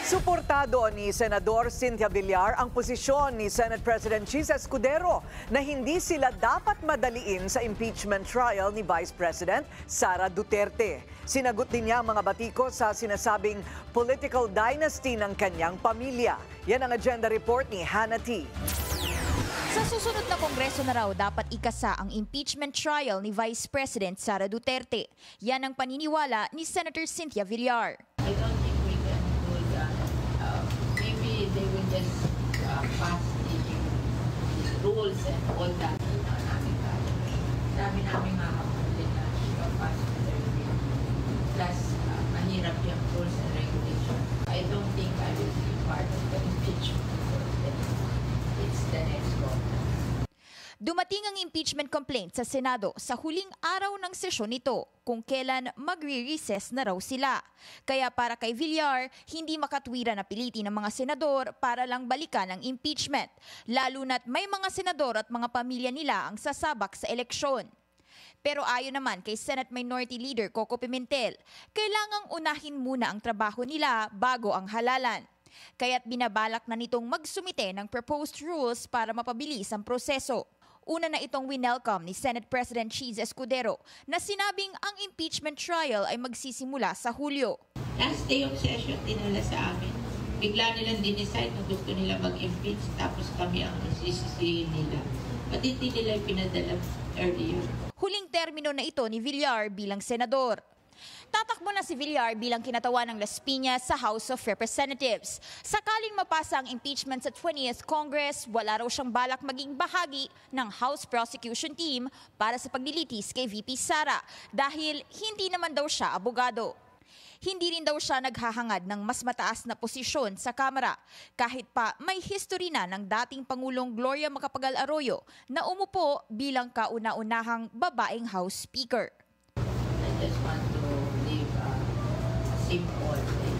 Suportado ni Senador Cynthia Villar ang posisyon ni Senate President Chis Escudero na hindi sila dapat madaliin sa impeachment trial ni Vice President Sara Duterte. Sinagot din niya ang mga batiko sa sinasabing political dynasty ng kanyang pamilya. Yan ang agenda report ni Hannah T. Sa susunod na kongreso na raw dapat ikasa ang impeachment trial ni Vice President Sara Duterte. Yan ang paniniwala ni Senator Cynthia Villar. I don't think we can do that. Maybe they will just pass the rules and all that. Dami namin mga kapatid na pass their bill. Plus, mahirap yung rules and regulations. I don't think I will be part of the impeachment. It's the next one. Dumating ang impeachment complaint sa Senado sa huling araw ng sesyon nito kung kailan magre-recess na raw sila. Kaya para kay Villar, hindi makatwira na pilitin ng mga senador para lang balikan ang impeachment, lalo na't may mga senador at mga pamilya nila ang sasabak sa eleksyon. Pero ayon naman kay Senate Minority Leader Coco Pimentel, kailangang unahin muna ang trabaho nila bago ang halalan. Kaya't binabalak na nitong magsumite ng proposed rules para mapabilis ang proseso. Una na itong winelcome ni Senate President Chis Escudero na sinabing ang impeachment trial ay magsisimula sa Hulyo. Last day of session din nila sa amin. Bigla nilang dinicide na gusto nila mag-impeach tapos kami ang nagsisisihin nila. At hindi nila pinadala earlier. Huling termino na ito ni Villar bilang senador. Tatakbo na si Villar bilang kinatawan ng Las Piñas sa House of Representatives. Sakaling mapasa ang impeachment sa 20th Congress, wala raw siyang balak maging bahagi ng House Prosecution Team para sa paglilitis kay VP Sara dahil hindi naman daw siya abogado. Hindi rin daw siya naghahangad ng mas mataas na posisyon sa Kamara kahit pa may history na ng dating Pangulong Gloria Macapagal-Arroyo na umupo bilang kauna-unahang babaeng House Speaker. I just want to live a simple and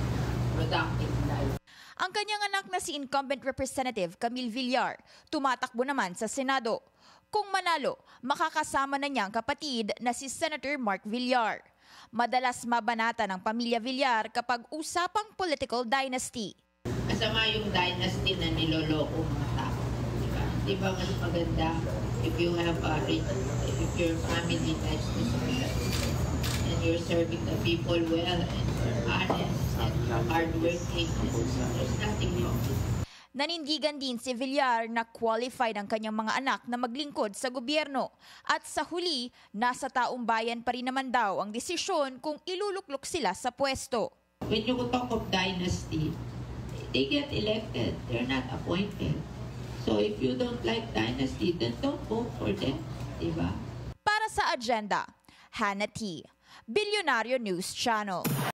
productive life. Ang kanyang anak na si incumbent Representative Camille Villar, tumatakbo naman sa Senado. Kung manalo, makakasama na niya ang kapatid na si Senator Mark Villar. Madalas mabanata ng pamilya Villar kapag usapang political dynasty. Masama yung dynasty na niloloko mga tao. Diba? Di ba mas maganda if you have if your family likes to serve and you're serving the people well and you're honest and hardworking, there's nothing wrong with it. Nanindigan din si Villar na qualified ang kanyang mga anak na maglingkod sa gobyerno. At sa huli, nasa taong bayan pa rin naman daw ang desisyon kung iluluklok sila sa pwesto. When you talk of dynasty, they get elected, they're not appointed. So if you don't like dynasty, then don't vote for them, diba? Para sa agenda, Hannah T. Bilyonaryo News Channel.